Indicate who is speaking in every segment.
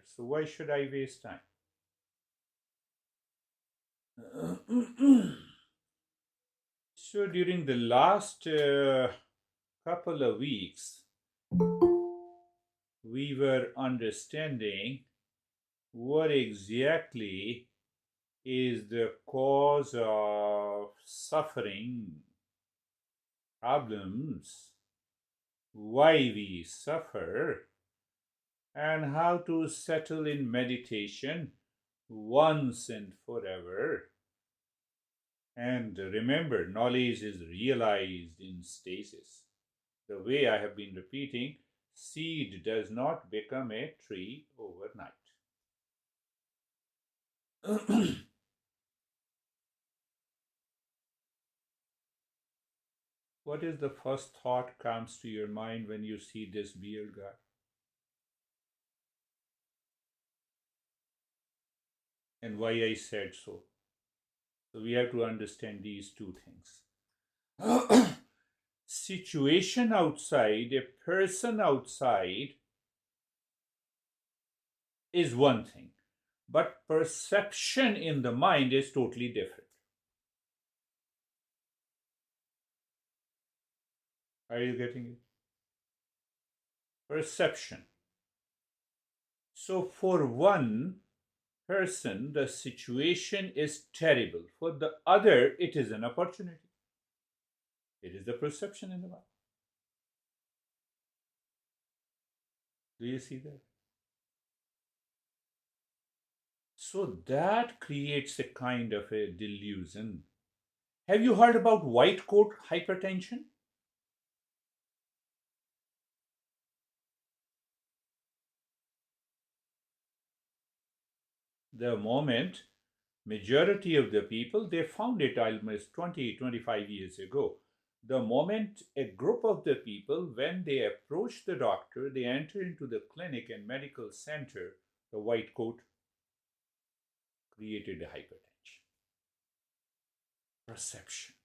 Speaker 1: So why should I waste time? So during the last couple of weeks, we were understanding what exactly is the cause of suffering, problems, why we suffer, and how to settle in meditation once and forever. And remember, knowledge is realized in stages. The way I have been repeating, seed does not become a tree overnight. What is the first thought comes to your mind when you see this beard guy? And why I said so? So we have to understand these two things. Situation outside, a person outside is one thing, but perception in the mind is totally different. Are you getting it? Perception. So for one person, the situation is terrible. For the other, it is an opportunity. It is the perception in the mind. Do you see that? So that creates a kind of a delusion. Have you heard about white coat hypertension? The moment majority of the people, they found it almost 20-25 years ago. The moment a group of the people, when they approach the doctor, they enter into the clinic and medical center, the white coat created a hypertension. Perception.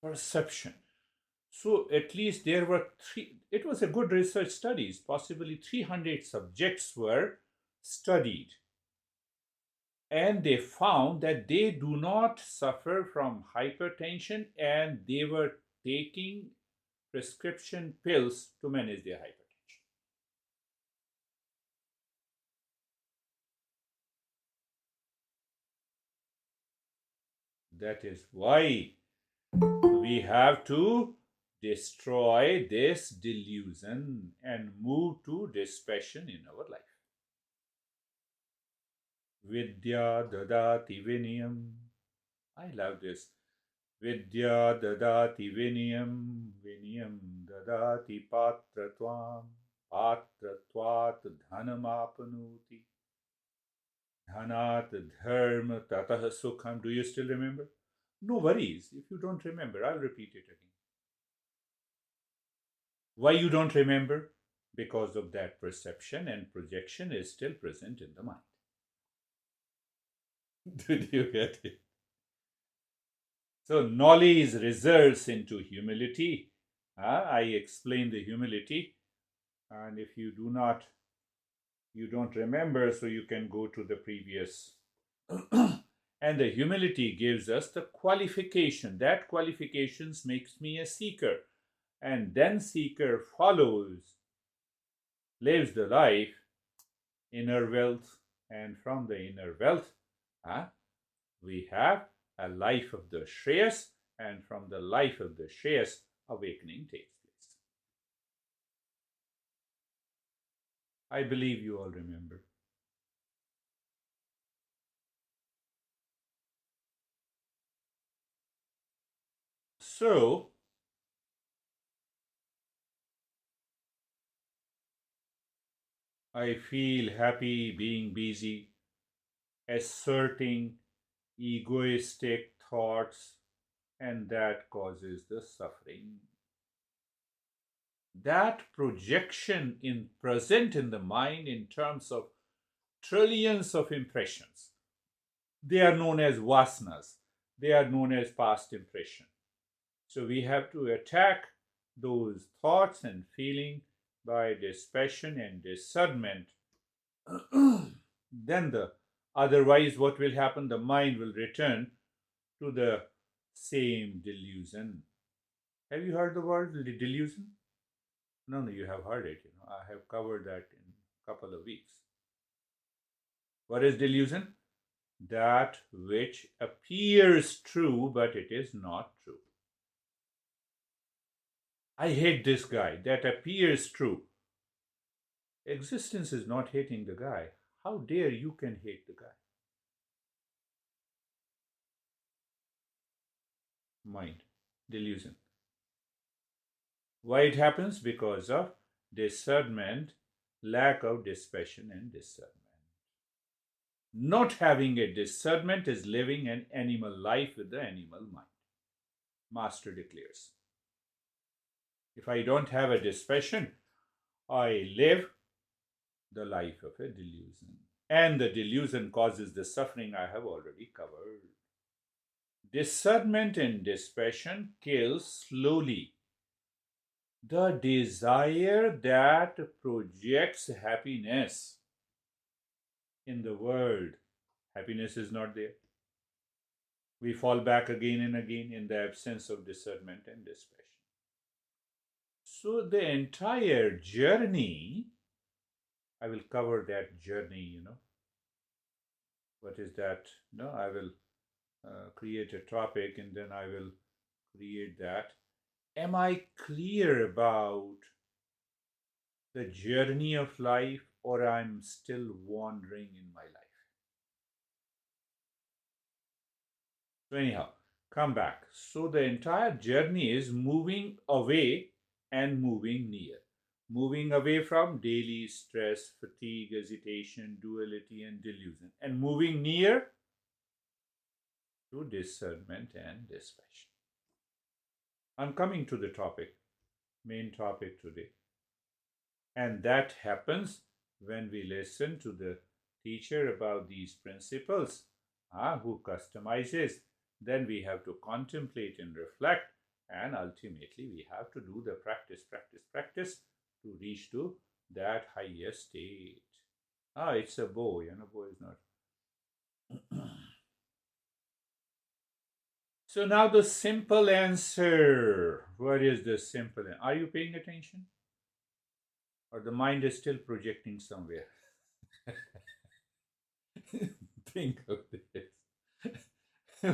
Speaker 1: Perception. So at least there were it was a good research studies, possibly 300 subjects were studied. And they found that they do not suffer from hypertension and they were taking prescription pills to manage their hypertension. That is why we have to destroy this delusion and move to dispassion in our life. Vidya dadati vinayam. I love this. Vidya dadati vinayam, vinayam dadati patratvam, patratvat dhanamapnuti, dhanat dharma tatah sukham. Do you still remember? No worries. If you don't remember, I'll repeat it again. Why you don't remember? Because of that perception and projection is still present in the mind. Did you get it? So knowledge results into humility. I explained the humility, and if you don't remember, so you can go to the previous. And the humility gives us the qualification. That qualifications makes me a seeker, and then seeker follows, lives the life, inner wealth, and from the inner wealth, we have a life of the Shreyas, and from the life of the Shreyas, awakening takes place. I believe you all remember. So, I feel happy being busy, asserting egoistic thoughts, and that causes the suffering. That projection in present in the mind in terms of trillions of impressions, they are known as vasanas. They are known as past impression. So we have to attack those thoughts and feeling by dispassion and discernment, then otherwise what will happen? The mind will return to the same delusion. Have you heard the word delusion? No, you have heard it. I have covered that in a couple of weeks. What is delusion? That which appears true, but it is not true. I hate this guy. That appears true. Existence is not hating the guy. How dare you can hate the guy? Mind, delusion. Why it happens? Because of discernment, lack of dispassion and discernment. Not having a discernment is living an animal life with the animal mind. Master declares. If I don't have a dispassion, I live the life of a delusion. And the delusion causes the suffering I have already covered. Discernment and dispassion kill slowly the desire that projects happiness in the world. Happiness is not there. We fall back again and again in the absence of discernment and dispassion. So the entire journey, I will cover that journey, What is that? No, I will create a topic and then I will create that. Am I clear about the journey of life, or I'm still wandering in my life? So anyhow, come back. So the entire journey is moving away and moving near. Moving away from daily stress, fatigue, agitation, duality, and delusion. And moving near to discernment and dispassion. I'm coming to the main topic today. And that happens when we listen to the teacher about these principles, who customizes. Then we have to contemplate and reflect, and ultimately we have to do the practice to reach to that higher state. It's a bow, bow is not. So now the simple answer. What is the simple answer? Are you paying attention? Or the mind is still projecting somewhere? Think of this.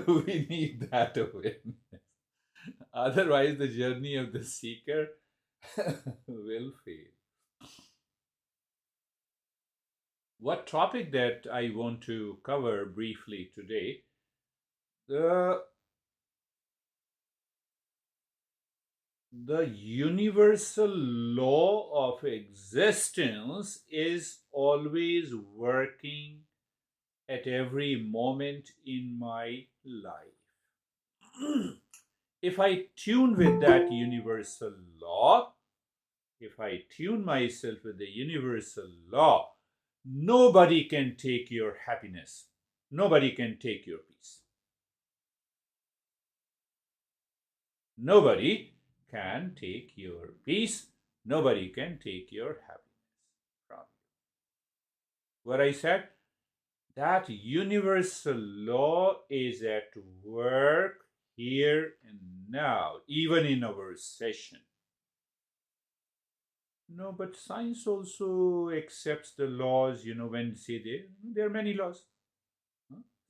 Speaker 1: We need that awareness. Otherwise, the journey of the seeker will fail. What topic that I want to cover briefly today? The universal law of existence is always working at every moment in my life. If I tune with that universal law, if I tune myself with the universal law, nobody can take your happiness. Nobody can take your peace. Nobody can take your peace. Nobody can take your happiness from you. What I said? That universal law is at work here and now, even in our session. No, but science also accepts the laws, when say there are many laws.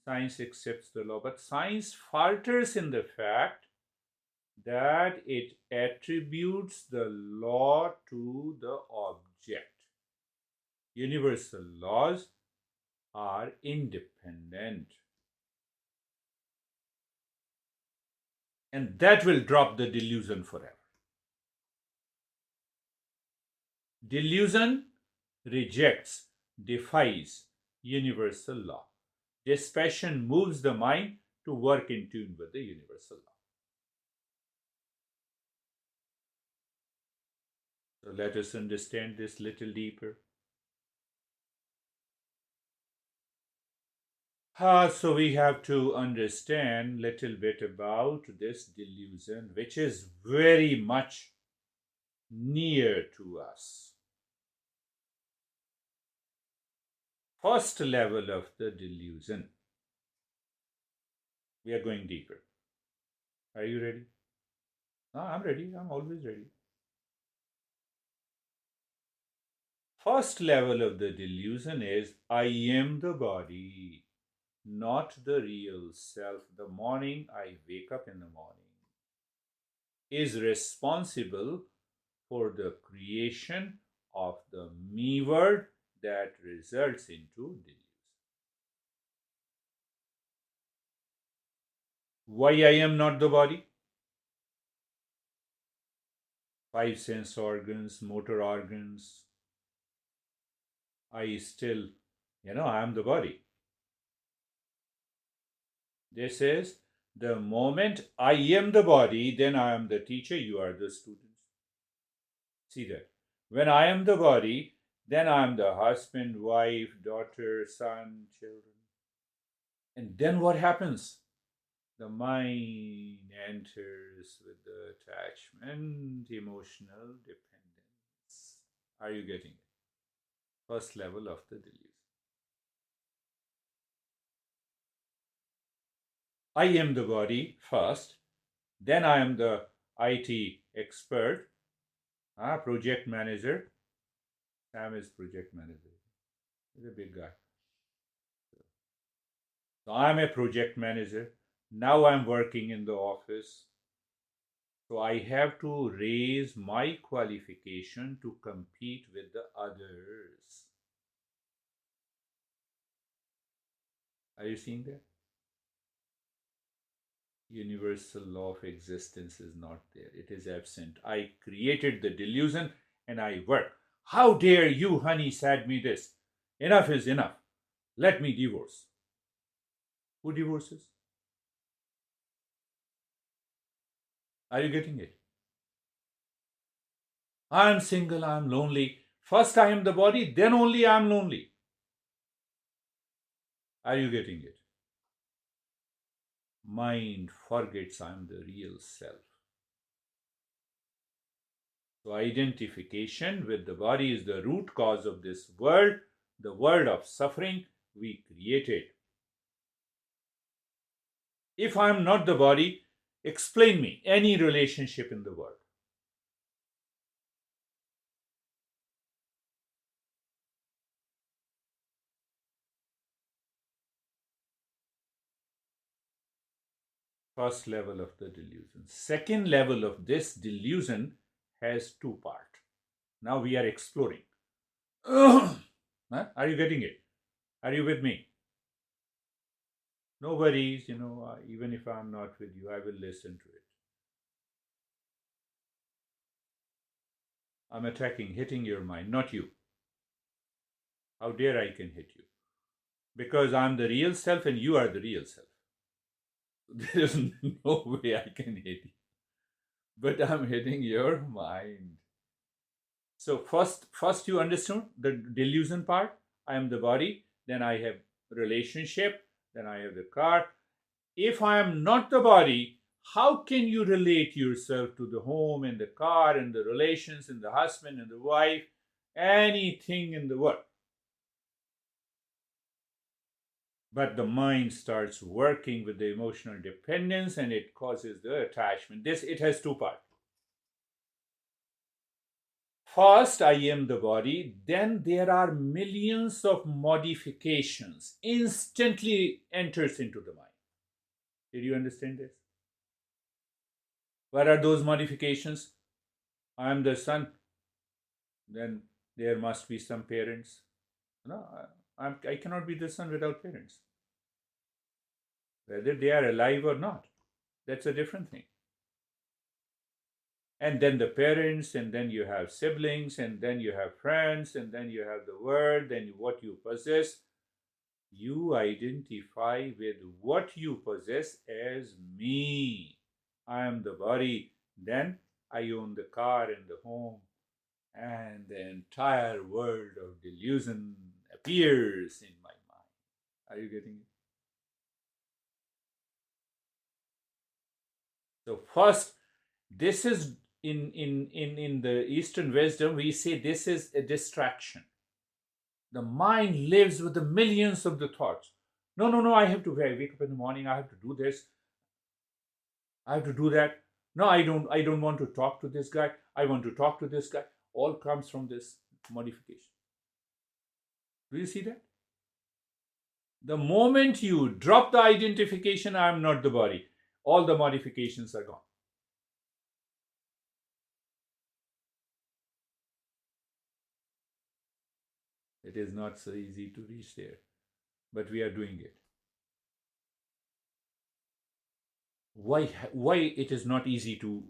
Speaker 1: Science accepts the law, but science falters in the fact that it attributes the law to the object. Universal laws are independent. And that will drop the delusion forever. Delusion rejects, defies universal law. Dispassion moves the mind to work in tune with the universal law. So let us understand this little deeper. So we have to understand little bit about this delusion, which is very much near to us. First level of the delusion. We are going deeper. Are you ready? No, I'm ready. I'm always ready. First level of the delusion is I am the body, not the real self. The morning I wake up in the morning is responsible for the creation of the me word that results into delusion. Why I am not the body? Five sense organs, motor organs. I still, I am the body. This is the moment I am the body, then I am the teacher, you are the students. See that? When I am the body, then I am the husband, wife, daughter, son, children. And then what happens? The mind enters with the attachment, emotional dependence. Are you getting it? First level of the delusion. I am the body first, then I am the IT expert, project manager. Sam is project manager. He's a big guy. So I'm a project manager. Now I'm working in the office. So I have to raise my qualification to compete with the others. Are you seeing that? Universal law of existence is not there. It is absent. I created the delusion and I work. How dare you, honey, said me this. Enough is enough. Let me divorce. Who divorces? Are you getting it? I am single, I am lonely. First I am the body, then only I am lonely. Are you getting it? Mind forgets I am the real self. So identification with the body is the root cause of this world, the world of suffering we created. If I am not the body, explain me any relationship in the world. First level of the delusion. Second level of this delusion has two parts. Now we are exploring. Are you getting it? Are you with me? No worries, even if I'm not with you, I will listen to it. I'm attacking, hitting your mind, not you. How dare I can hit you? Because I'm the real self and you are the real self. There is no way I can hit you. But I'm hitting your mind. So first you understood the delusion part. I am the body, then I have relationship, then I have the car. If I am not the body, how can you relate yourself to the home and the car and the relations and the husband and the wife, anything in the world? But the mind starts working with the emotional dependence and it causes the attachment. It has two parts. First, I am the body, then there are millions of modifications instantly enters into the mind. Did you understand this? What are those modifications? I am the son, then there must be some parents. No, I cannot be the son without parents. Whether they are alive or not, that's a different thing. And then the parents, and then you have siblings, and then you have friends, and then you have the world, then what you possess. You identify with what you possess as me. I am the body. Then I own the car and the home, and the entire world of delusion appears in my mind. Are you getting it? So first, this is in the Eastern wisdom, we say this is a distraction. The mind lives with the millions of the thoughts. No, I have to wake up in the morning, I have to do this, I have to do that. No, I don't want to talk to this guy. I want to talk to this guy. All comes from this modification. Do you see that? The moment you drop the identification, I am not the body, all the modifications are gone. It is not so easy to reach there, but we are doing it. Why it is not easy to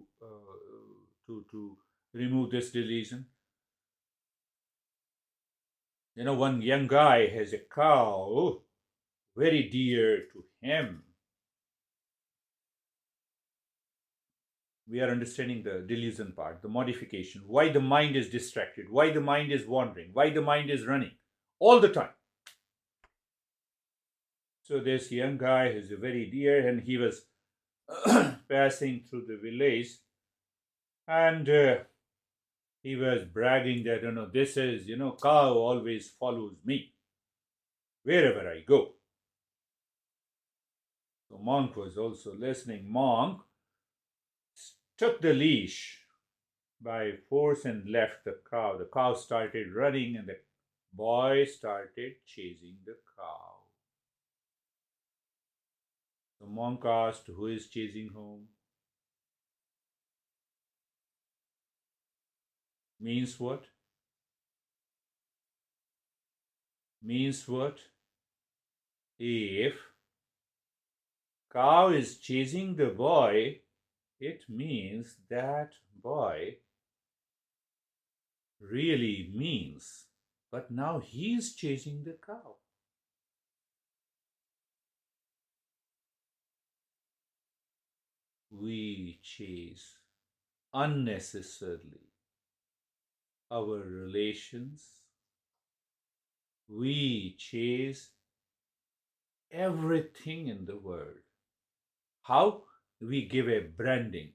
Speaker 1: remove this delusion? One young guy has a cow very dear to him. We are understanding the delusion part, the modification, why the mind is distracted, why the mind is wandering, why the mind is running all the time. So this young guy is very dear, and he was passing through the village, and he was bragging that, this is, cow always follows me wherever I go. So monk was also listening. Monk took the leash by force and left the cow. The cow started running, and the boy started chasing the cow. The monk asked, who is chasing whom? Means what? Means what? If cow is chasing the boy, it means that boy really means, but now he's chasing the cow. We chase unnecessarily our relations. We chase everything in the world. How? We give a branding.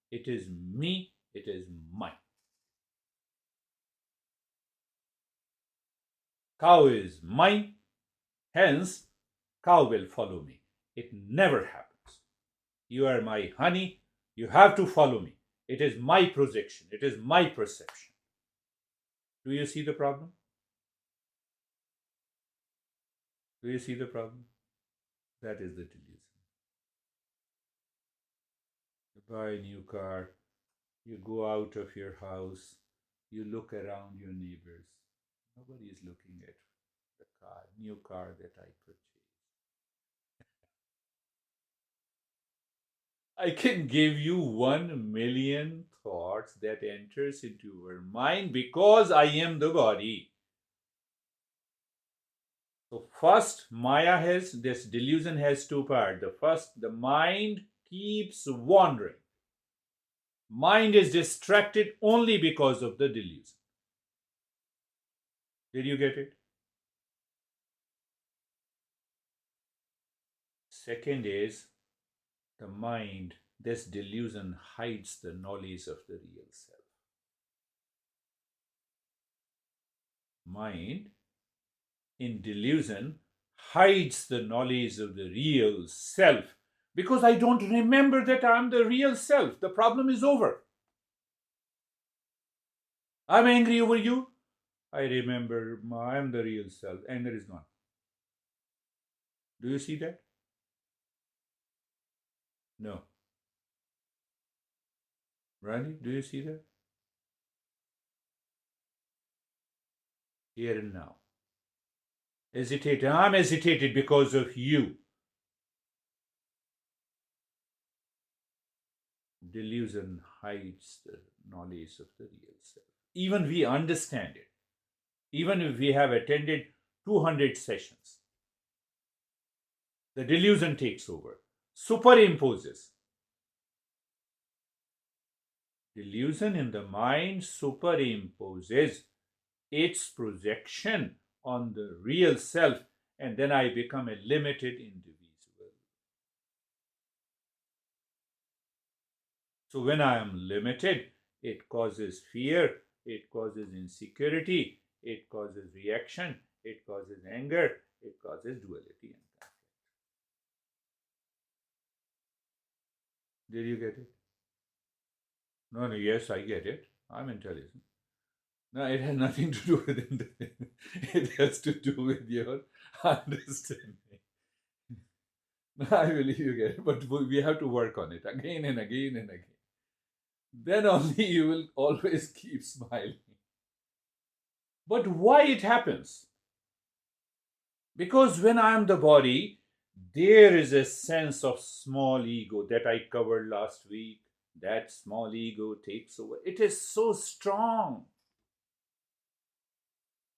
Speaker 1: It is me, it is mine. Cow is mine, hence cow will follow me. It never happens. You are my honey, you have to follow me. It is my projection, it is my perception. Do you see the problem? Do you see the problem? That is the delusion. You buy a new car, you go out of your house, you look around your neighbors. Nobody is looking at the new car that I purchased. I can give you 1,000,000 thoughts that enters into your mind because I am the body. So first, this delusion has two parts. The first, the mind keeps wandering. Mind is distracted only because of the delusion. Did you get it? Second is, the mind, this delusion hides the knowledge of the real self. Mind, in delusion, hides the knowledge of the real self because I don't remember that I'm the real self. The problem is over. I'm angry over you. I remember I'm the real self. Anger is gone. Do you see that? No. Randy, do you see that? Here and now. Hesitate. I'm hesitated because of you. Delusion hides the knowledge of the real self. Even we understand it. Even if we have attended 200 sessions, the delusion takes over, superimposes. Delusion in the mind superimposes its projection on the real self, and then I become a limited individual. So when I am limited, it causes fear, it causes insecurity, it causes reaction, it causes anger, it causes duality and conflict. Did you get it? No, yes, I get it. I'm intelligent. No, it has nothing to do with intelligence. It has to do with your understanding. I believe you get it, but we have to work on it again and again and again. Then only you will always keep smiling. But why it happens? Because when I am the body, there is a sense of small ego that I covered last week. That small ego takes over. It is so strong.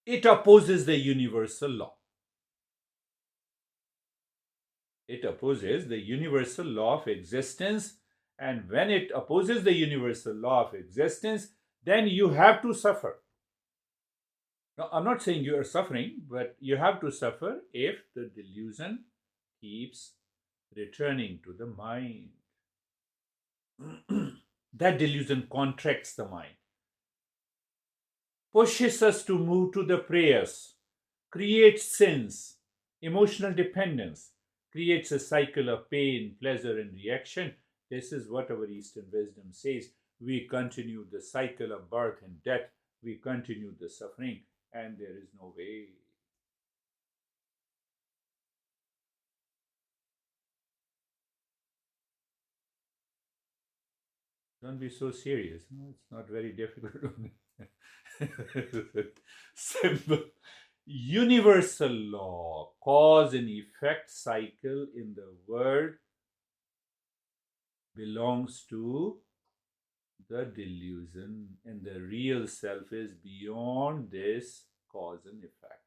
Speaker 1: It opposes the universal law. It opposes the universal law of existence. And when it opposes the universal law of existence, then you have to suffer. Now, I'm not saying you are suffering, but you have to suffer if the delusion keeps returning to the mind. That delusion contracts the mind, pushes us to move to the prayers, creates sins, emotional dependence, creates a cycle of pain, pleasure, and reaction. This is what our Eastern wisdom says. We continue the cycle of birth and death. We continue the suffering, and there is no way. Don't be so serious. No, it's not very difficult. Simple. Universal law, cause and effect cycle in the world belongs to the delusion, and the real self is beyond this cause and effect.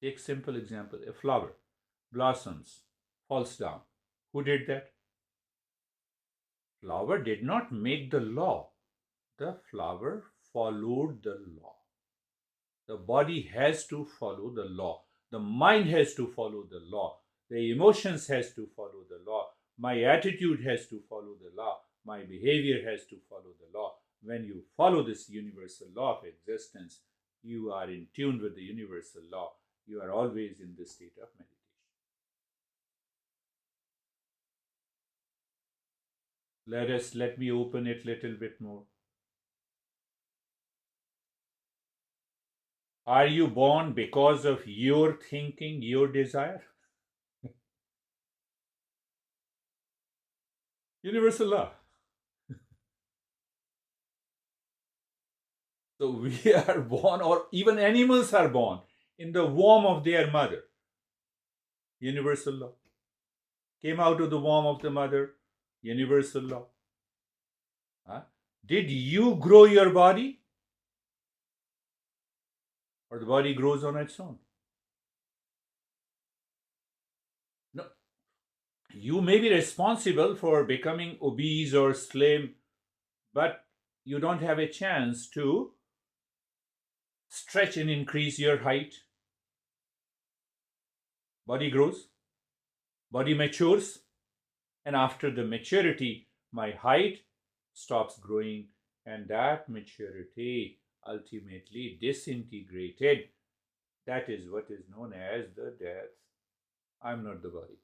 Speaker 1: Take simple example: a flower blossoms, falls down. Who did that? Flower did not make the law. The flower followed the law. The body has to follow the law. The mind has to follow the law. The emotions has to follow the law. My attitude has to follow the law. My behavior has to follow the law. When you follow this universal law of existence, you are in tune with the universal law. You are always in this state of meditation. Let me open it a little bit more. Are you born because of your thinking, your desire? Universal law. So we are born, or even animals are born, in the womb of their mother. Universal law. Came out of the womb of the mother. Universal law. Huh? Did you grow your body? Or the body grows on its own? No. You may be responsible for becoming obese or slim, but you don't have a chance to stretch and increase your height. Body grows, body matures, and after the maturity, my height stops growing, and that maturity ultimately disintegrated. That is what is known as the death. I'm not the body.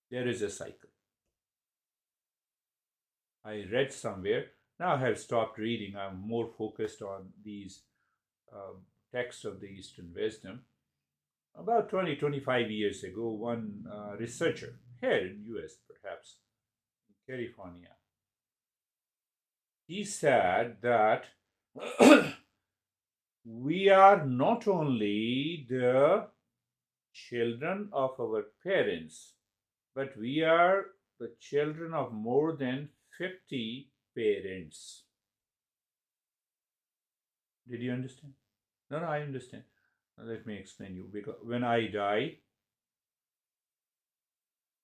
Speaker 1: There is a cycle. I read somewhere, now I have stopped reading, I'm more focused on these texts of the Eastern wisdom. About 20, 25 years ago, one researcher here in US, perhaps, in California, he said that we are not only the children of our parents, but we are the children of more than 50 parents. Did you understand? No, I understand. Now let me explain you. Because when I die,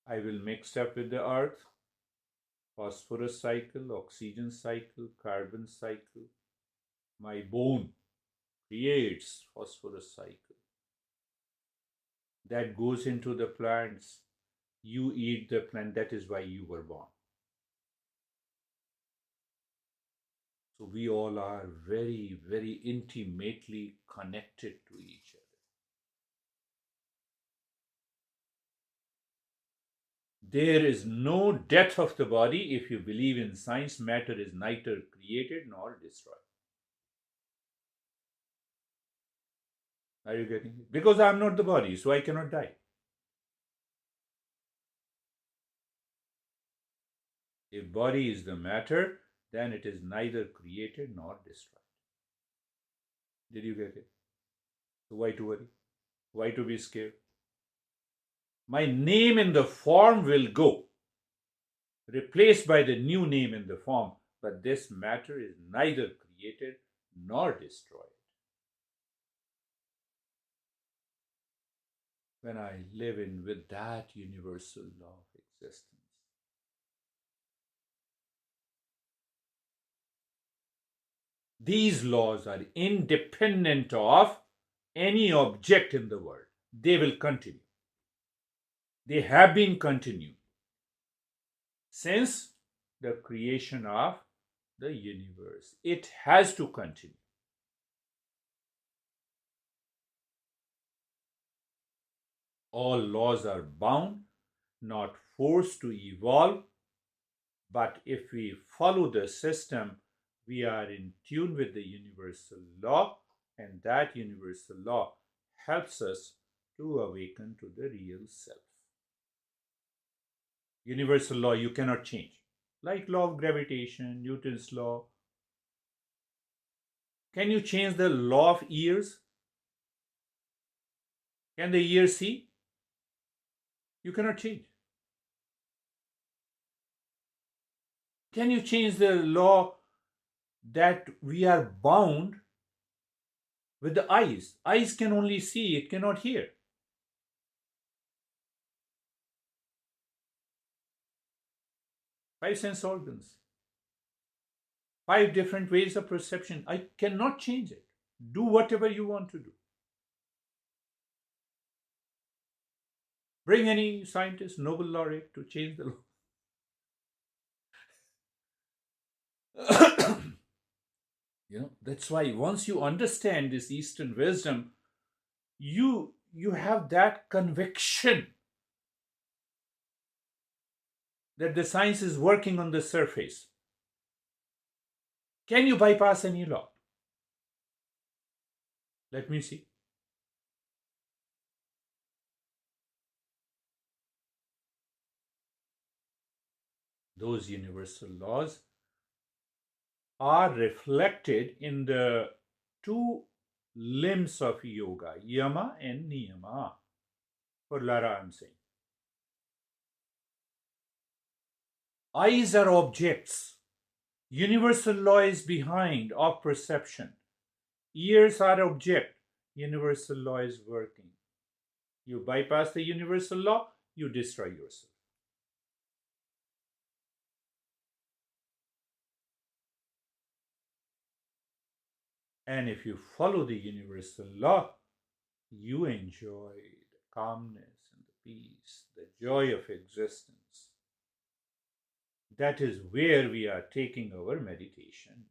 Speaker 1: I will mix up with the earth, phosphorus cycle, oxygen cycle, carbon cycle. My bone creates phosphorus cycle. That goes into the plants. You eat the plant. That is why you were born. So we all are very, very intimately connected to each other. There is no death of the body. If you believe in science, matter is neither created nor destroyed. Are you getting it? Because I am not the body, so I cannot die. If body is the matter, then it is neither created nor destroyed. Did you get it? So why to worry? Why to be scared? My name in the form will go, replaced by the new name in the form, but this matter is neither created nor destroyed. When I live in with that universal law of existence, these laws are independent of any object in the world. They will continue. They have been continued since the creation of the universe. It has to continue. All laws are bound, not forced to evolve, but if we follow the system, we are in tune with the universal law, and that universal law helps us to awaken to the real self. Universal law you cannot change, like law of gravitation, Newton's law. Can you change the law of ears? Can the ear see? You cannot change. Can you change the law that we are bound with the eyes? Eyes can only see, it cannot hear. Five sense organs, five different ways of perception. I cannot change it. Do whatever you want to do. Bring any scientist, Nobel laureate to change the law. That's why once you understand this Eastern wisdom, you have that conviction that the science is working on the surface. Can you bypass any law? Let me see. Those universal laws are reflected in the two limbs of yoga, yama and niyama. For Lara, I'm saying. Eyes are objects. Universal law is behind of perception. Ears are object. Universal law is working. You bypass the universal law, you destroy yourself. And if you follow the universal law, you enjoy the calmness and the peace, the joy of existence. That is where we are taking our meditation.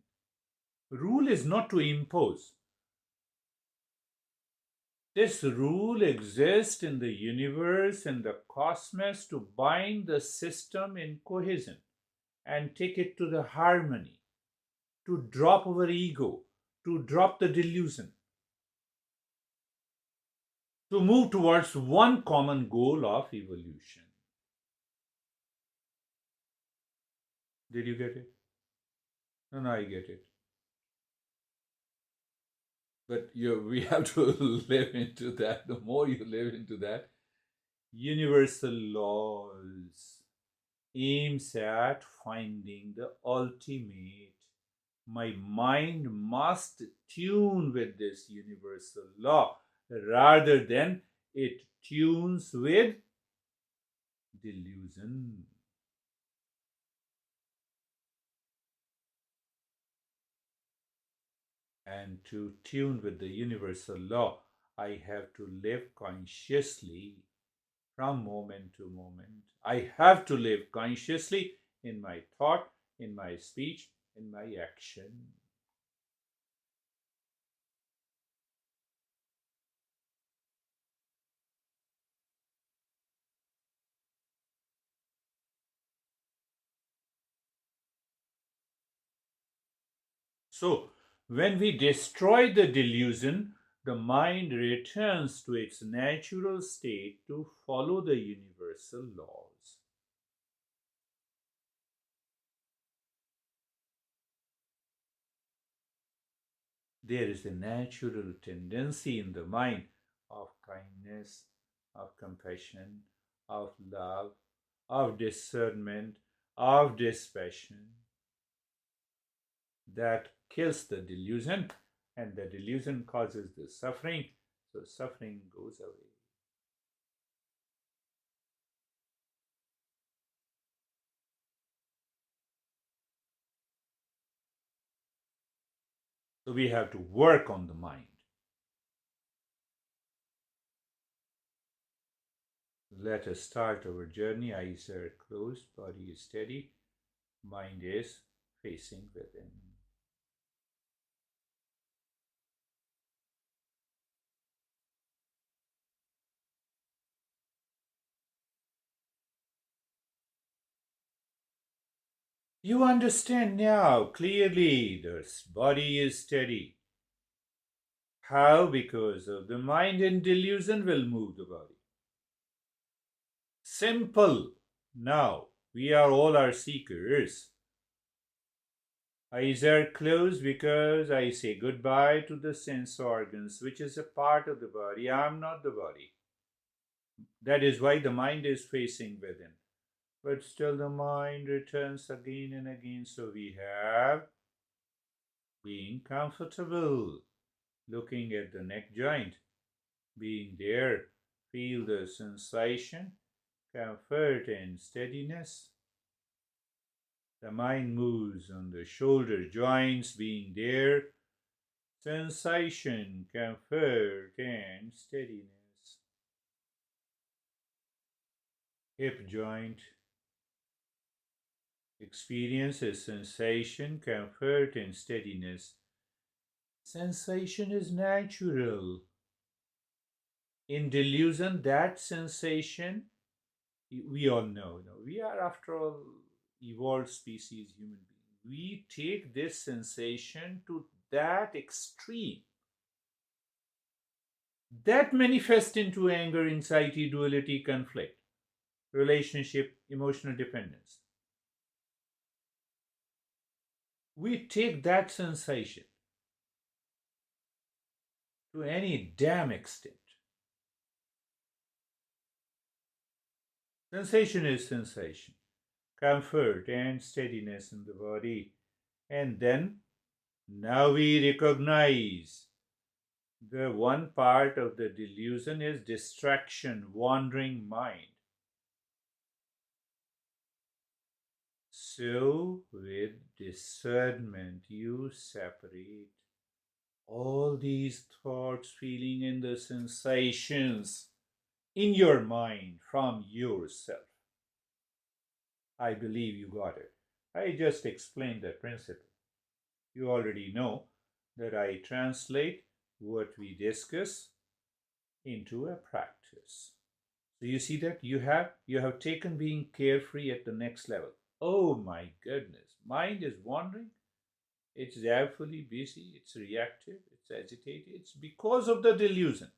Speaker 1: Rule is not to impose. This rule exists in the universe and the cosmos to bind the system in cohesion and take it to the harmony, to drop our ego, to drop the delusion, to move towards one common goal of evolution. Did you get it? No, I get it. But we have to live into that. The more you live into that, universal laws aims at finding the ultimate. My mind must tune with this universal law rather than it tunes with delusion. And to tune with the universal law, I have to live consciously from moment to moment. I have to live consciously in my thought, in my speech, in my action. So, when we destroy the delusion, the mind returns to its natural state to follow the universal laws. There is a natural tendency in the mind of kindness, of compassion, of love, of discernment, of dispassion that kills the delusion, and the delusion causes the suffering, so suffering goes away. So we have to work on the mind. Let us start our journey. Eyes are closed, body is steady, mind is facing within. You understand now clearly the body is steady. How? Because of the mind and delusion will move the body. Simple. Now, we are all our seekers. Eyes are closed because I say goodbye to the sense organs, which is a part of the body. I am not the body. That is why the mind is facing within. But still the mind returns again and again. So we have being comfortable, looking at the neck joint, being there, feel the sensation, comfort and steadiness. The mind moves on the shoulder joints, being there, sensation, comfort and steadiness. Hip joint experiences sensation, comfort and steadiness. Sensation is natural. In delusion, that sensation, we all know, we are after all evolved species, human beings. We take this sensation to that extreme. That manifests into anger, anxiety, duality, conflict, relationship, emotional dependence. We take that sensation to any damn extent. Sensation is sensation, comfort and steadiness in the body. And then now we recognize the one part of the delusion is distraction, wandering mind. So, with discernment, you separate all these thoughts, feeling, and the sensations in your mind from yourself. I believe you got it. I just explained the principle. You already know that I translate what we discuss into a practice. So you see that you have taken being carefree at the next level. Oh my goodness, mind is wandering. It's fully busy. It's reactive. It's agitated. It's because of the delusion,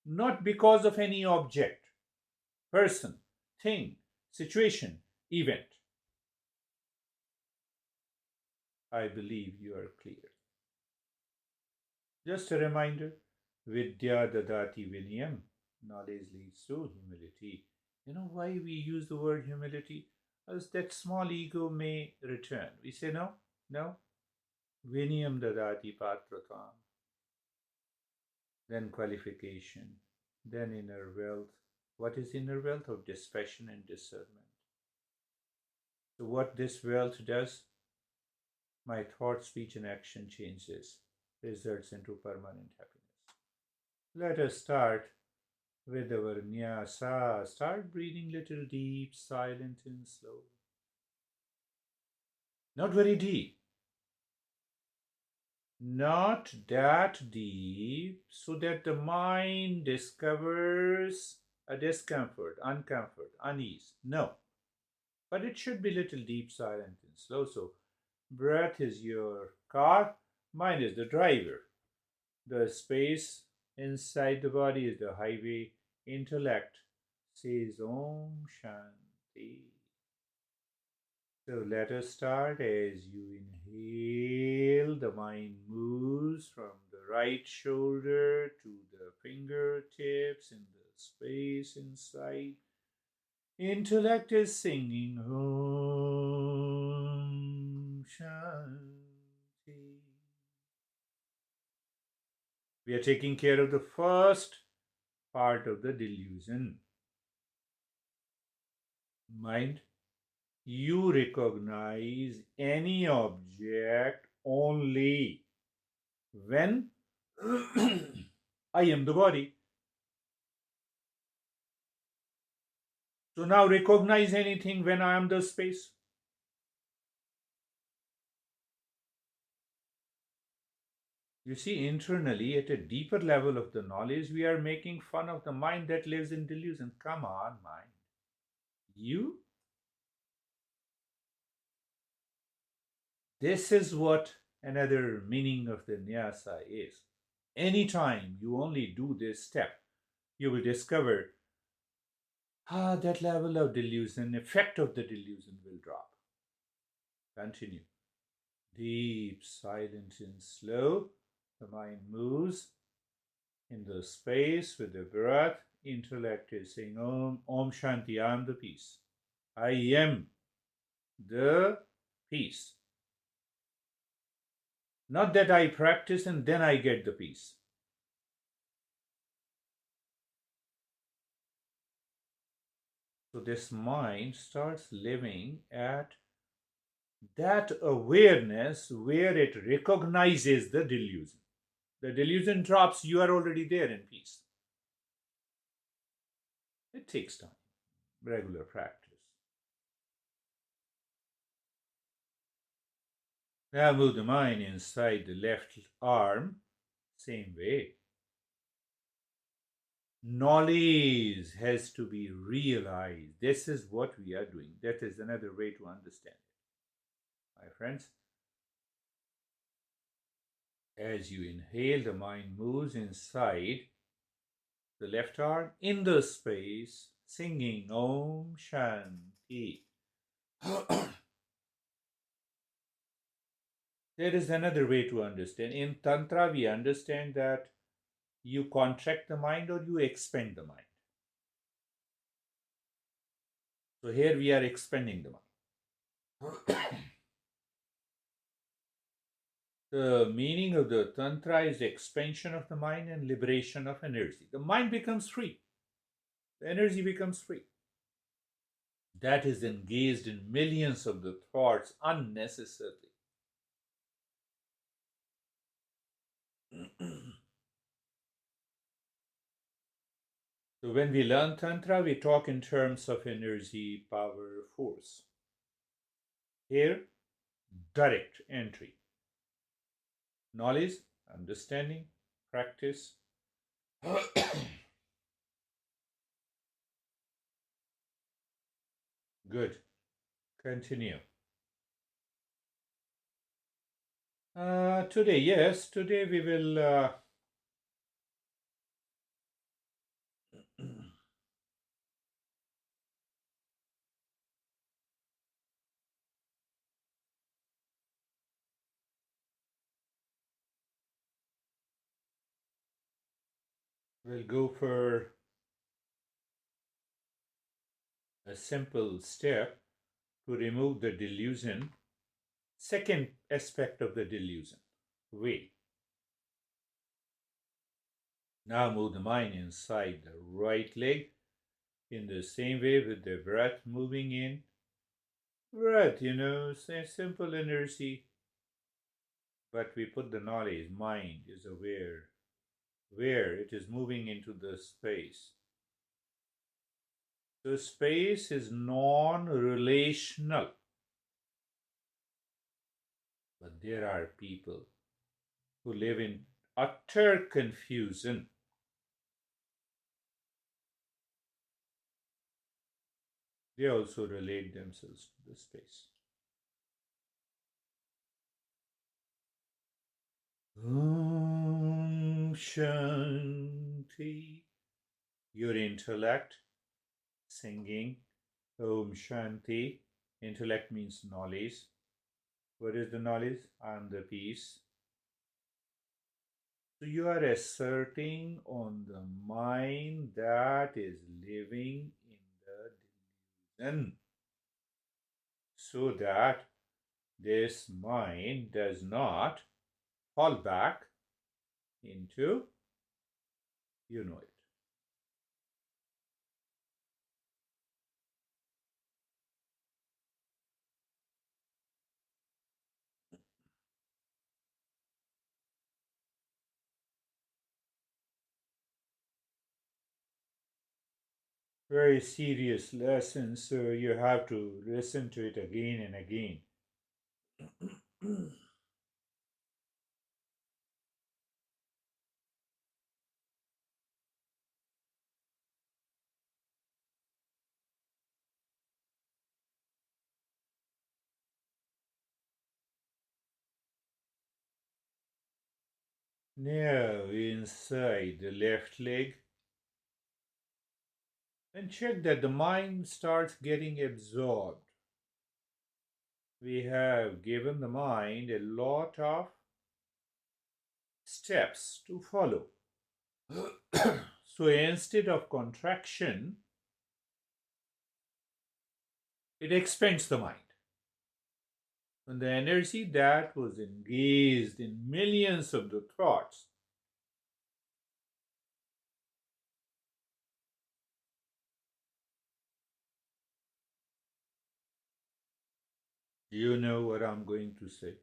Speaker 1: not because of any object, person, thing, situation, event. I believe you are clear. Just a reminder, Vidya Dadati Vinayam, knowledge leads to humility. You know why we use the word humility? As that small ego may return. We say no, no. Vinayam Dadati Patratam. Then qualification, then inner wealth. What is inner wealth? Of dispassion and discernment. So what this wealth does, my thought, speech and action changes, results into permanent happiness. Let us start with our nyasa. Start breathing little deep, silent and slow. Not very deep. not that deep, so that the mind discovers a discomfort, uncomfort, unease. No, but it should be little deep, silent, and slow. So, breath is your car, mind is the driver. The space inside the body is the highway. Intellect says Om Shanti. So let us start. As you inhale, the mind moves from the right shoulder to the fingertips in the space inside. Intellect is singing Om Shanti. We are taking care of the first part of the delusion. Mind, you recognize any object only when I am the body. So now recognize anything when I am the space. You see, internally, at a deeper level of the knowledge, we are making fun of the mind that lives in delusion. Come on, mind. You? This is what another meaning of the nyasa is. Anytime you only do this step, you will discover that level of delusion, effect of the delusion will drop. Continue. Deep, silent, and slow. The mind moves in the space with the breath. Intellect is saying Om Shanti, I am the peace. I am the peace. Not that I practice and then I get the peace. So this mind starts living at that awareness where it recognizes the delusion. The delusion drops, you are already there in peace. It takes time, regular practice. Now move the mind inside the left arm, same way. Knowledge has to be realized. This is what we are doing. That is another way to understand it. My friends, as you inhale, the mind moves inside the left arm in the space, singing Om Shanti. There is another way to understand. In Tantra, we understand that you contract the mind or you expand the mind. So here we are expanding the mind. The meaning of the Tantra is expansion of the mind and liberation of energy. The mind becomes free. The energy becomes free. That is engaged in millions of the thoughts unnecessarily. So when we learn Tantra, we talk in terms of energy, power, force. Here, direct entry. Knowledge, understanding, practice. Good. Continue. Today we will we'll go for a simple step to remove the delusion. Second aspect of the delusion, way. Now move the mind inside the right leg in the same way with the breath moving in. Breath, simple energy. But we put the knowledge, mind is aware, where it is moving into the space. So space is non-relational. But there are people who live in utter confusion, they also relate themselves to the space. Om Shanti. Your intellect singing Om Shanti. Intellect means knowledge. What is the knowledge? I am the peace. So you are asserting on the mind that is living in the delusion, so that this mind does not fall back into you know it. Very serious lesson, so you have to listen to it again and again. Now, inside the left leg, and check that the mind starts getting absorbed. We have given the mind a lot of steps to follow. So instead of contraction, it expands the mind. And the energy that was engaged in millions of the thoughts you know what I'm going to say.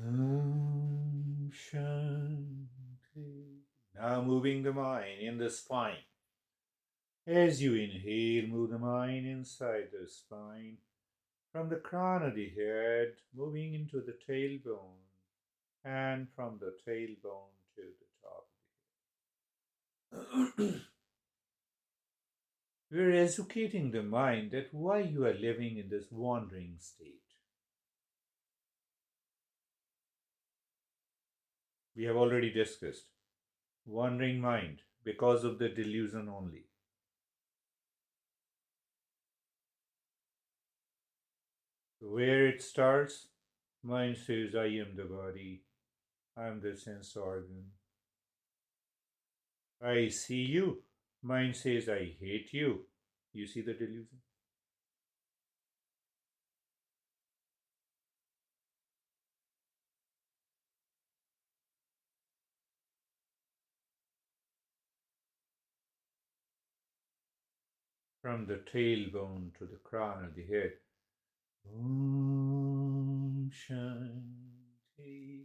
Speaker 1: Om Shanti. Now moving the mind in the spine. As you inhale, move the mind inside the spine, from the crown of the head, moving into the tailbone, and from the tailbone to the top of the head. We're educating the mind that why you are living in this wandering state. We have already discussed wandering mind because of the delusion only. Where it starts, mind says, I am the body, I am the sense organ. I see you. Mind says, I hate you. You see the delusion? From the tailbone to the crown of the head. Om Shanti.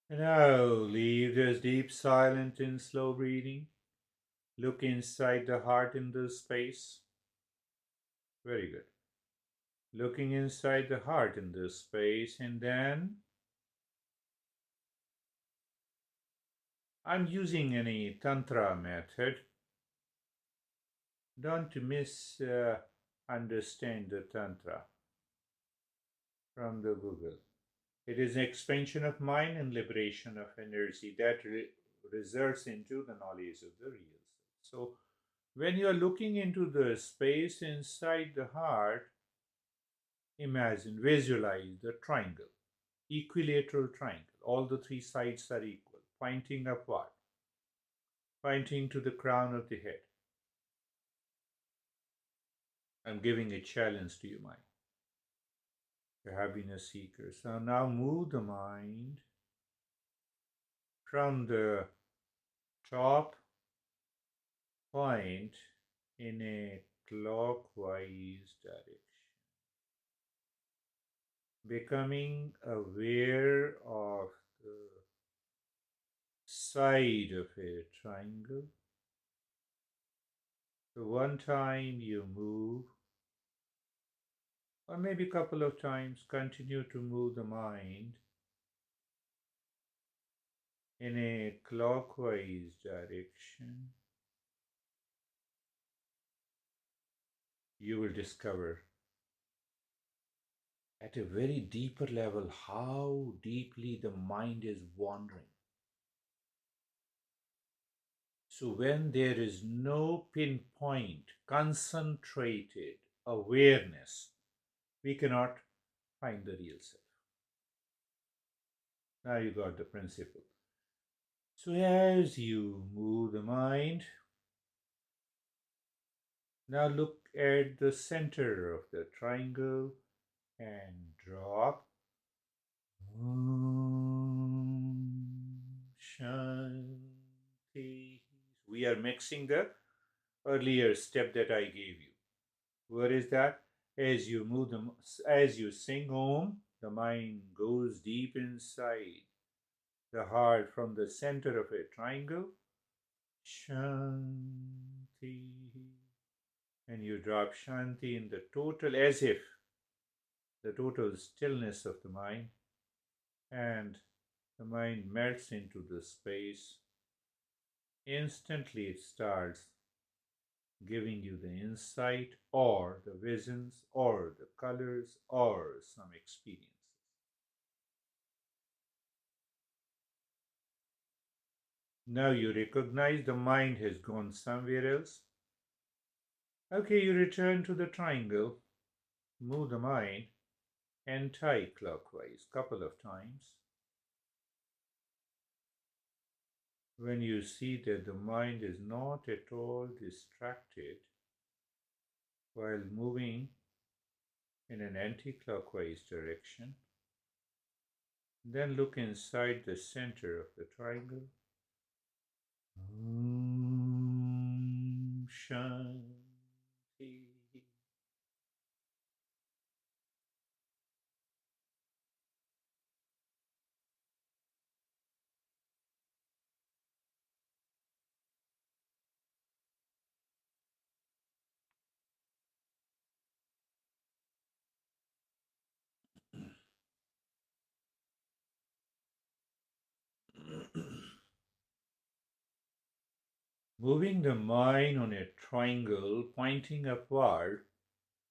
Speaker 1: And now leave this deep silence in slow breathing. Look inside the heart in this space. Very good. Looking inside the heart in this space, and then I'm using any Tantra method. Don't misunderstand the Tantra from the Google. It is an expansion of mind and liberation of energy that results into the knowledge of the real self. So, when you are looking into the space inside the heart, imagine, visualize the triangle, equilateral triangle. All the three sides are equal, pointing upward, pointing to the crown of the head. I'm giving a challenge to your mind, the happiness seeker. So now move the mind from the top point in a clockwise direction, becoming aware of the side of a triangle. So one time you move, or maybe a couple of times, continue to move the mind in a clockwise direction. You will discover at a very deeper level how deeply the mind is wandering. So, when there is no pinpoint, concentrated awareness, we cannot find the real self. Now you got the principle. So, as you move the mind, now look at the center of the triangle and drop. Shanti. We are mixing the earlier step that I gave you. What is that? As you move them, as you sing Om, the mind goes deep inside the heart from the center of a triangle. Shanti. And you drop Shanti in the total, as if the total stillness of the mind, and the mind melts into the space. Instantly it starts giving you the insight or the visions or the colors or some experiences. Now you recognize the mind has gone somewhere else. Okay, you return to the triangle, move the mind anti-clockwise couple of times. When you see that the mind is not at all distracted while moving in an anti-clockwise direction, then look inside the center of the triangle. Shanti. Moving the mind on a triangle pointing upward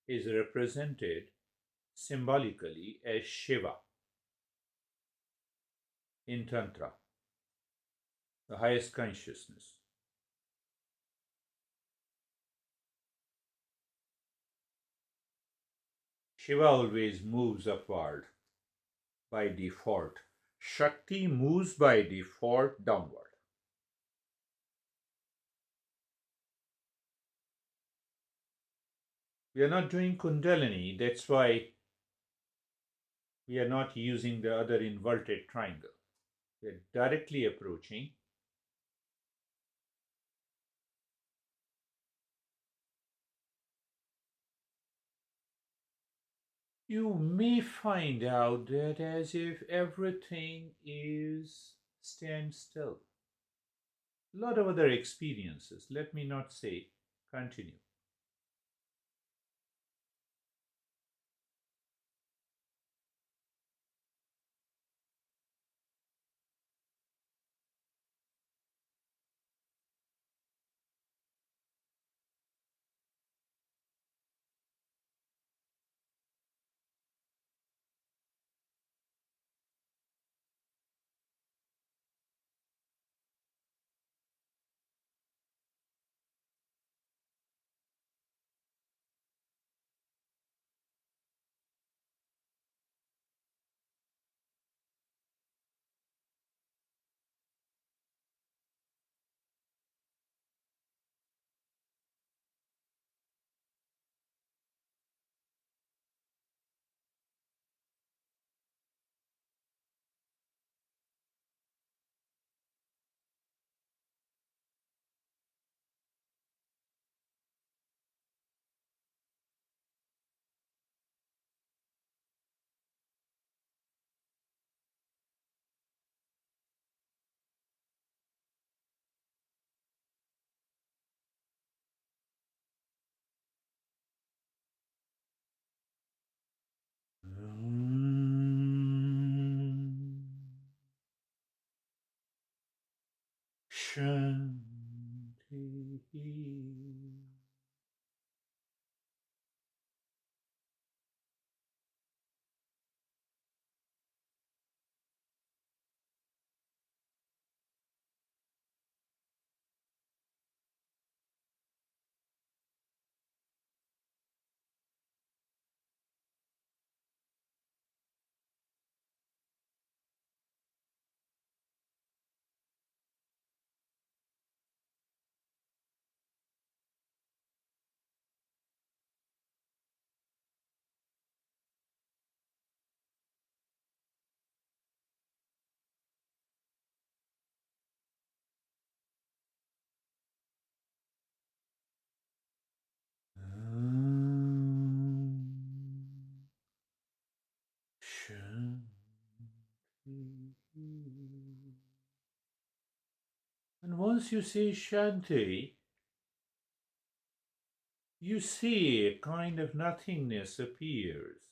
Speaker 1: is represented symbolically as Shiva in Tantra, the highest consciousness. Shiva always moves upward by default. Shakti moves by default downward. We are not doing Kundalini, that's why we are not using the other inverted triangle. We are directly approaching you may find out that as if everything is standstill. A lot of other experiences, let me not say, continue. Shanti. Shanti. And once you say Shanti, you see a kind of nothingness appears.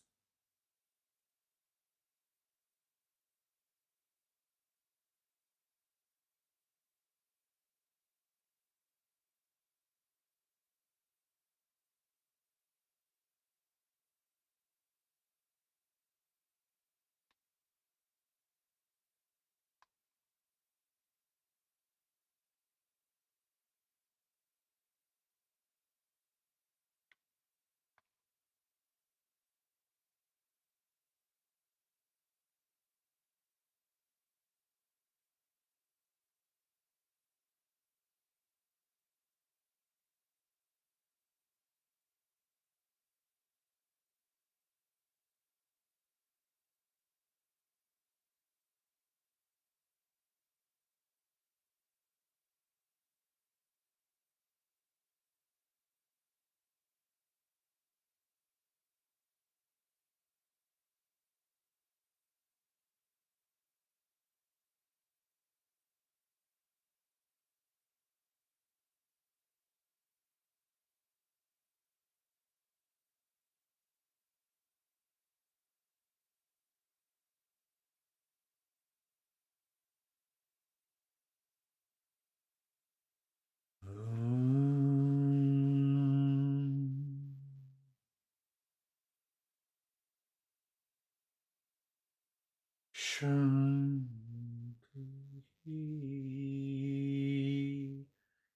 Speaker 1: Shanti.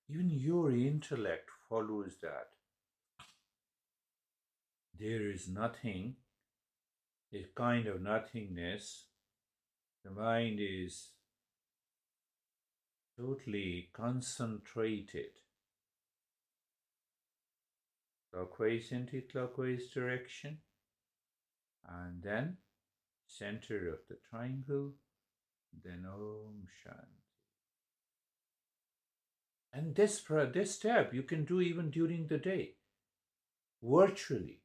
Speaker 1: Even your intellect follows that. There is nothing, a kind of nothingness. The mind is totally concentrated. Clockwise, anti-clockwise direction, and then center of the triangle, then Om Shanti. And this step you can do even during the day, virtually.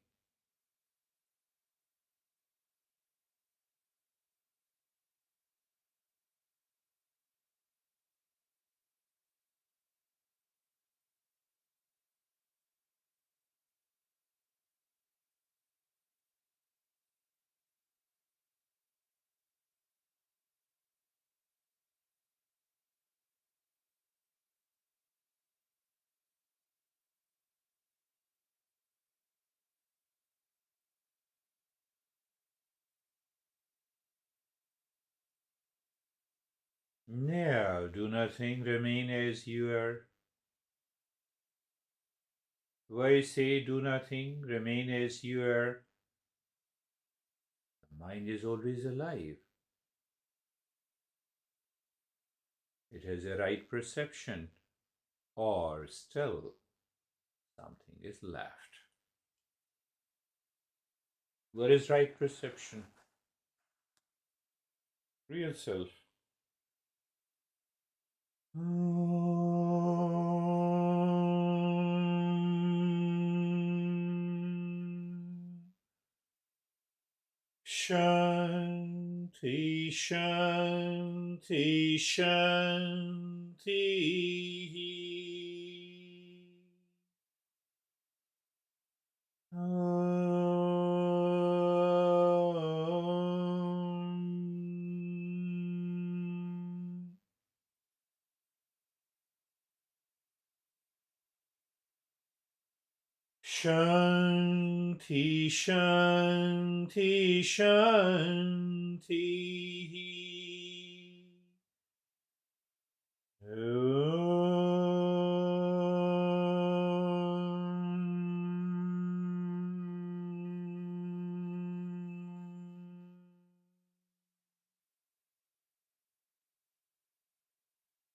Speaker 1: No, do nothing, remain as you are. Why say do nothing, remain as you are? The mind is always alive. It has a right perception, or still something is left. What is right perception? Real self. Shanti, Shanti, Shanti. Shanti, Shanti, Shanti.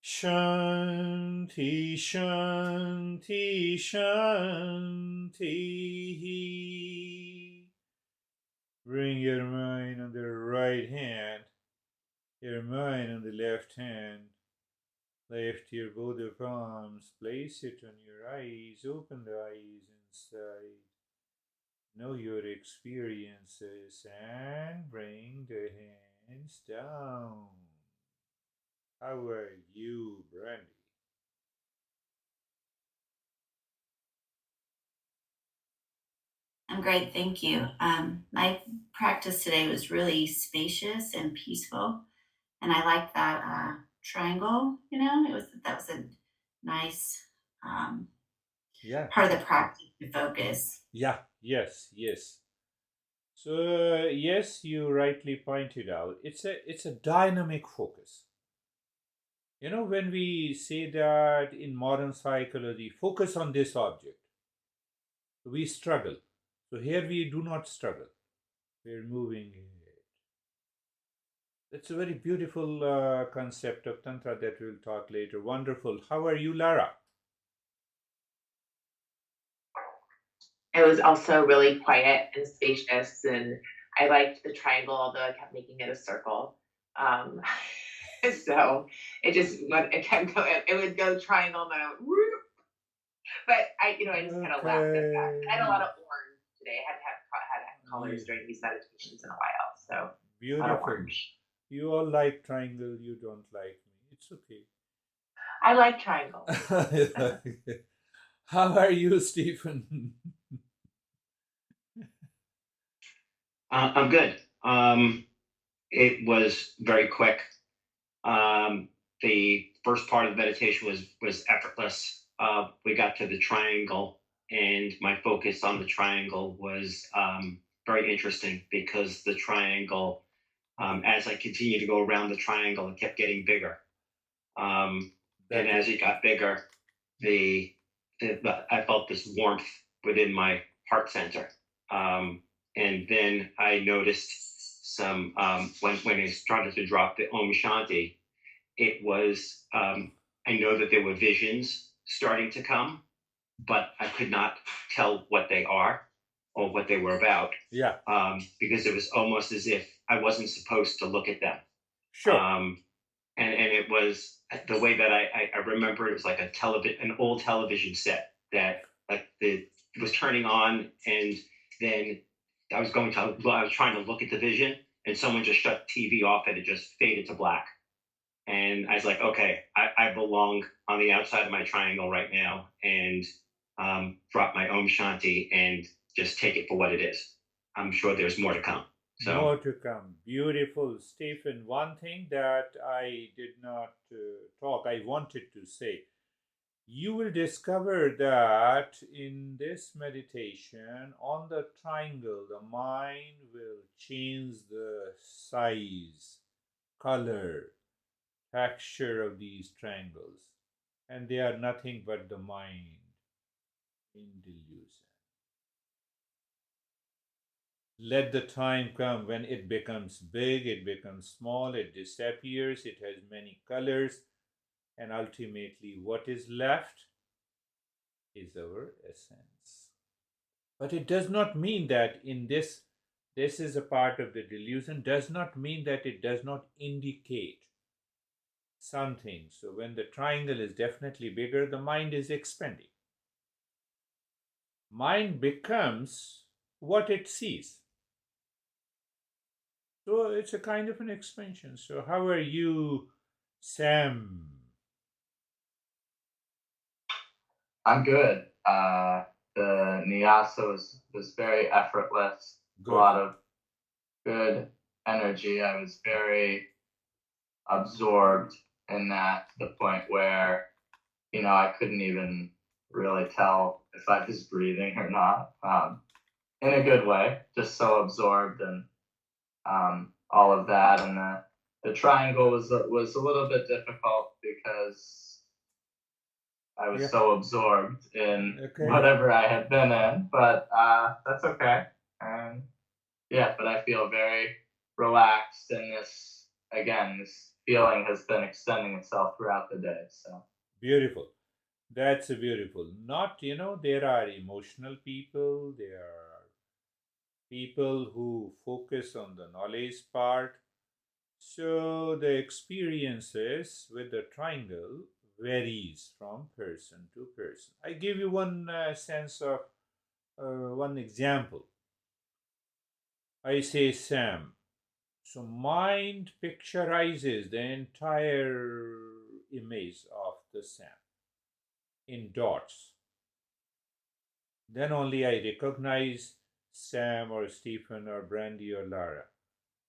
Speaker 1: Shanti, Shanti, Shanti. Bring your mind on the right hand, your mind on the left hand. Lift your both your palms, place it on your eyes, open the eyes inside. Know your experiences and bring the hands down. How are you, Brandy?
Speaker 2: I'm great, thank you. My practice today was really spacious and peaceful, and I like that triangle. That was a nice
Speaker 1: Yeah.
Speaker 2: part of the practice to focus.
Speaker 1: Yeah, yes. So yes, you rightly pointed out. It's a dynamic focus. When we say that in modern psychology, focus on this object, we struggle. So here we do not struggle. We're moving it. It's a very beautiful concept of Tantra that we'll talk later. Wonderful. How are you, Lara?
Speaker 3: It was also really quiet and spacious, and I liked the triangle, although I kept making it a circle. Um, so it kept going. It would go triangle, and then I would, whoop. But I just kind of laughed at that. I had a lot
Speaker 1: Okay.
Speaker 3: of orange today. I hadn't had colors
Speaker 1: Yeah.
Speaker 3: during these meditations in a while, so a lot of
Speaker 1: Beautiful.
Speaker 3: orange.
Speaker 1: You all like triangle, you don't like me. It's okay.
Speaker 3: I like triangles.
Speaker 1: How are you, Stephen?
Speaker 4: I'm good. It was very quick. The first part of the meditation was effortless. We got to the triangle, and my focus on the triangle was very interesting because the triangle, as I continued to go around the triangle, it kept getting bigger. And as it got bigger, I felt this warmth within my heart center. And then I noticed some when it started to drop the Om Shanti, it was I know that there were visions starting to come, but I could not tell what they are or what they were about.
Speaker 1: Yeah.
Speaker 4: Because it was almost as if I wasn't supposed to look at them.
Speaker 1: Sure.
Speaker 4: And it was the way that I remember it was like an old television set that it was turning on, and then I was trying to look at the vision, and someone just shut TV off, and it just faded to black. And I was like, okay, I belong on the outside of my triangle right now, and drop my Om Shanti and just take it for what it is. I'm sure there's more to come. So
Speaker 1: more to come. Beautiful. Stephen, one thing that I did not talk, I wanted to say. You will discover that in this meditation, on the triangle, the mind will change the size, color, texture of these triangles, and they are nothing but the mind in delusion. Let the time come when it becomes big, it becomes small, it disappears, it has many colors, and ultimately what is left is our essence. But it does not mean that in this is a part of the delusion, does not mean that it does not indicate something. So when the triangle is definitely bigger, the mind is expanding. Mind becomes what it sees. So it's a kind of an expansion. So how are you, Sam?
Speaker 5: I'm good. The Nyasa was very effortless.
Speaker 1: Good.
Speaker 5: A lot of good energy. I was very absorbed in that, to the point where, I couldn't even really tell if I was breathing or not, in a good way, just so absorbed in all of that. And the triangle was a little bit difficult because I was so absorbed in whatever I had been in, but that's okay. And but I feel very relaxed, and this feeling has been extending itself throughout the day. So
Speaker 1: beautiful. That's beautiful. Not, there are emotional people, there are people who focus on the knowledge part. So the experiences with the triangle varies from person to person. I give you one sense of one example. I say Sam. So mind picturizes the entire image of the Sam in dots. Then only I recognize Sam or Stephen or Brandy or Lara.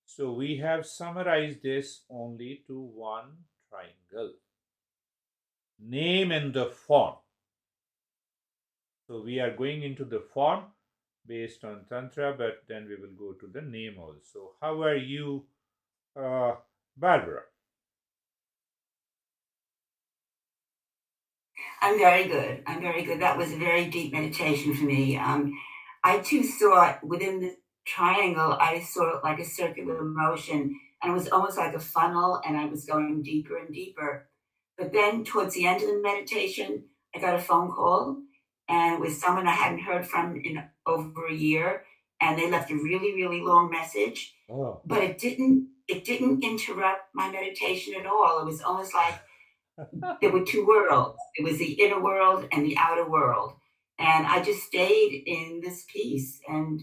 Speaker 1: So we have summarized this only to one triangle. Name and the form. So we are going into the form based on Tantra, but then we will go to the name also. How are you, Barbara?
Speaker 6: I'm very good. That was a very deep meditation for me. I too saw within the triangle, I saw it like a circular motion, and it was almost like a funnel, and I was going deeper and deeper. But then towards the end of the meditation, I got a phone call, and it was someone I hadn't heard from in over a year, and they left a really, really long message.
Speaker 1: Oh.
Speaker 6: But it didn't interrupt my meditation at all. It was almost like there were two worlds. It was the inner world and the outer world. And I just stayed in this peace, and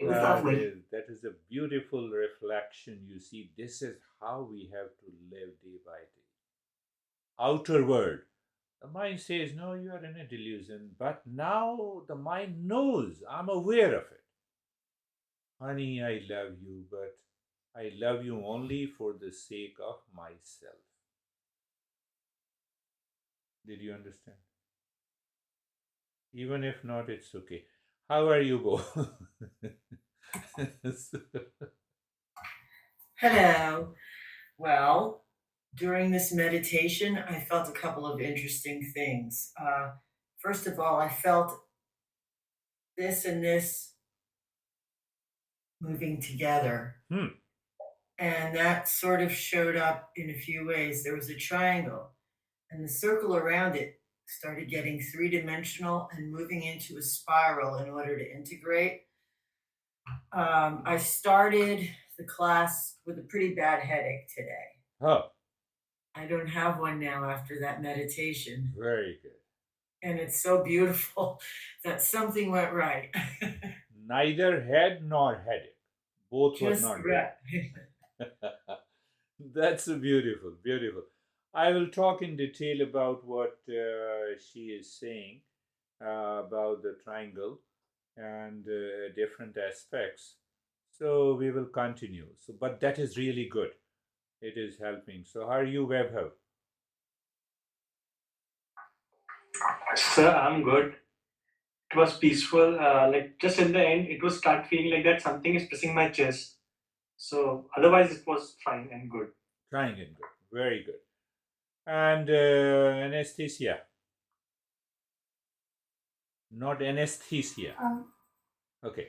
Speaker 6: it was lovely.
Speaker 1: That is a beautiful reflection. You see, this is how we have to live day by day. Outer world. The mind says, no, you are in a delusion. But now the mind knows, I'm aware of it. Honey, I love you, but I love you only for the sake of myself. Did you understand? Even if not, it's okay. How are you, Bo?
Speaker 7: Hello. Well, during this meditation, I felt a couple of interesting things. First of all, I felt this and this moving together. And that sort of showed up in a few ways. There was a triangle, and the circle around it started getting three-dimensional and moving into a spiral in order to integrate. I started the class with a pretty bad headache today.
Speaker 1: Oh.
Speaker 7: I don't have one now after that meditation.
Speaker 1: Very good.
Speaker 7: And it's so beautiful that something went right.
Speaker 1: Neither head nor headache. Both
Speaker 7: Just
Speaker 1: were not
Speaker 7: right.
Speaker 1: That's beautiful, beautiful. I will talk in detail about what she is saying about the triangle and different aspects. So we will continue. So, but that is really good. It is helping. So, how are you, Webhub?
Speaker 8: Sir, I'm good. It was peaceful. Like just in the end, it was start feeling like that something is pressing my chest. So otherwise, it was fine and good.
Speaker 1: Trying and good. Very good. And anesthesia. Not anesthesia. Okay.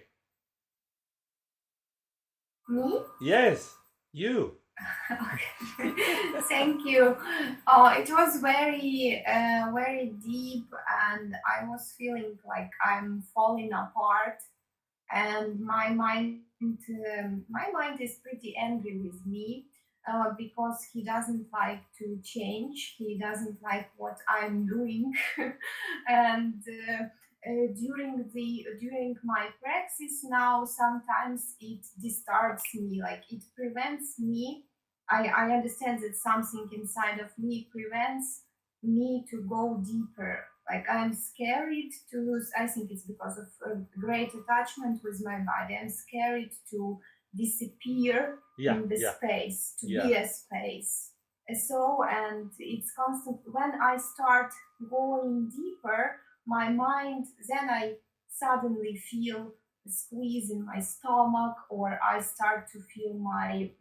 Speaker 9: Me?
Speaker 1: Yes, you.
Speaker 9: Okay. Thank you. It was very deep, and I was feeling like I'm falling apart. And my mind is pretty angry with me because he doesn't like to change. He doesn't like what I'm doing, and during my practice now, sometimes it disturbs me, like it prevents me. I understand that something inside of me prevents me to go deeper. Like I'm scared to lose. I think it's because of a great attachment with my body. I'm scared to disappear in the space, to be a space. And it's constant. When I start going deeper, my mind, then I suddenly feel a squeeze in my stomach, or I start to feel my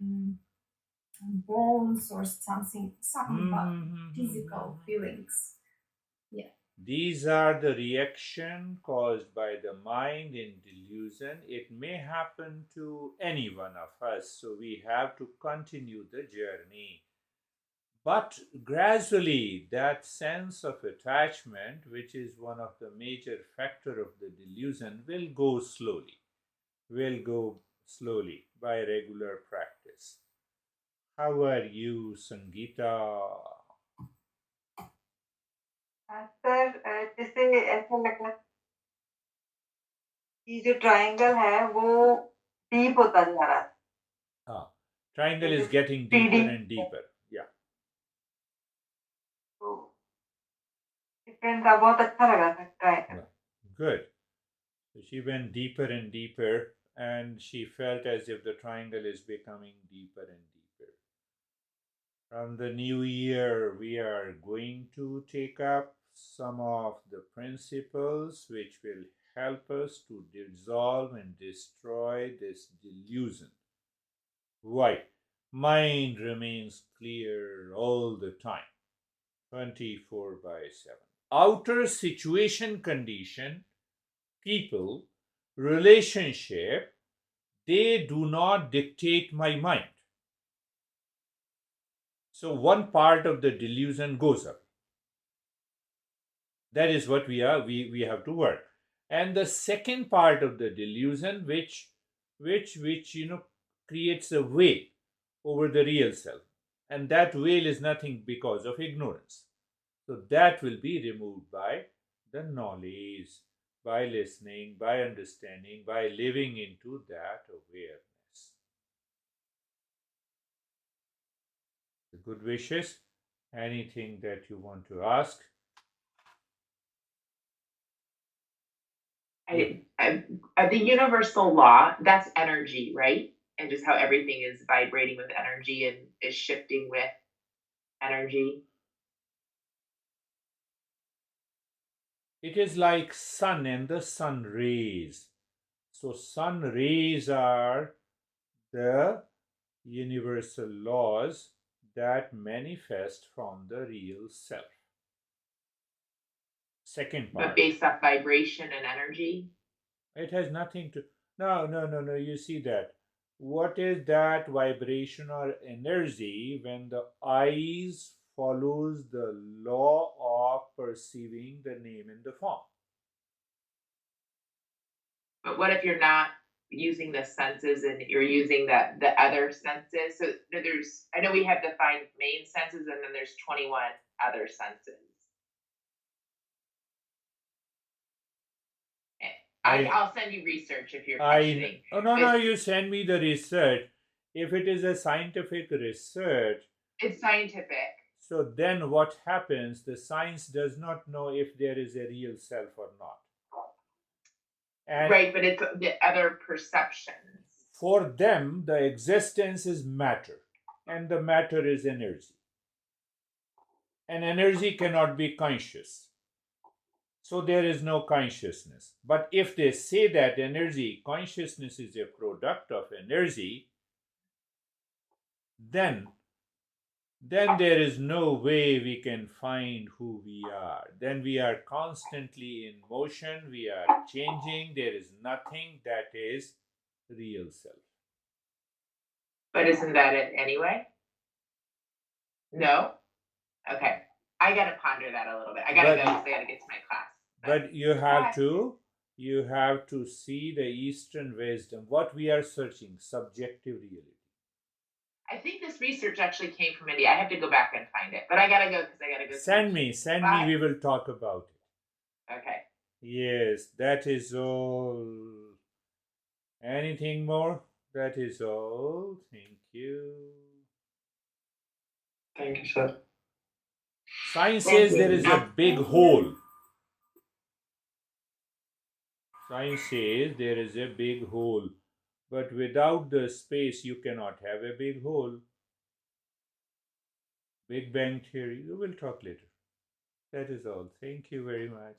Speaker 9: bones or some physical feelings. Yeah.
Speaker 1: These are the reaction caused by the mind in delusion. It may happen to any one of us, so we have to continue the journey. But gradually, that sense of attachment, which is one of the major factor of the delusion, will go slowly by regular practice. How are you, Sangeeta?
Speaker 10: Sir जैसे ऐसा लगा कि जो triangle है वो deep होता जा रहा था.
Speaker 1: Triangle is getting deeper and deeper. Yeah.
Speaker 10: तो डिफरेंट था, बहुत अच्छा लगा था triangle.
Speaker 1: Good. So she went deeper and deeper, and she felt as if the triangle is becoming deeper and deeper. From the new year, we are going to take up some of the principles which will help us to dissolve and destroy this delusion. Why? Mind remains clear all the time, 24/7. Outer situation, condition, people, relationship, they do not dictate my mind. So one part of the delusion goes up. That is what we have to work. And the second part of the delusion, which creates a veil over the real self, and that veil is nothing because of ignorance. So that will be removed by the knowledge, by listening, by understanding, by living into that awareness. The good wishes. Anything that you want to ask?
Speaker 3: The universal law, that's energy, right? And just how everything is vibrating with energy and is shifting with energy.
Speaker 1: It is like sun and the sun rays. So sun rays are the universal laws that manifest from the real self. Second part.
Speaker 3: But based off vibration and energy?
Speaker 1: It has nothing to... No. You see that. What is that vibration or energy when the eyes follows the law of perceiving the name and the form?
Speaker 3: But what if you're not using the senses and you're using the other senses? So I know we have the 5 main senses, and then there's 21 other senses. I'll send you research if you're questioning.
Speaker 1: No, you send me the research. If it is a scientific research,
Speaker 3: it's scientific.
Speaker 1: So then what happens? The science does not know if there is a real self or not.
Speaker 3: Right, but it's the other perceptions.
Speaker 1: For them, the existence is matter, and the matter is energy. And energy cannot be conscious. So there is no consciousness. But if they say that consciousness is a product of energy, then then there is no way we can find who we are. Then we are constantly in motion, we are changing, there is nothing that is real self.
Speaker 3: But isn't that it anyway? No? Okay. I gotta ponder that a little bit. I gotta go because I gotta get to my class.
Speaker 1: But you have to see the Eastern wisdom, what we are searching, subjective reality.
Speaker 3: I think this research actually came from India. I have to go back and find it. But I gotta go because I gotta go.
Speaker 1: Send me, we will talk about it.
Speaker 3: Okay.
Speaker 1: Yes, that is all. Anything more? That is all. Thank you.
Speaker 8: Thank you, sir.
Speaker 1: Science says there is a big hole. Science says there is a big hole. But without the space, you cannot have a big hole. Big Bang Theory. We will talk later. That is all. Thank you very much.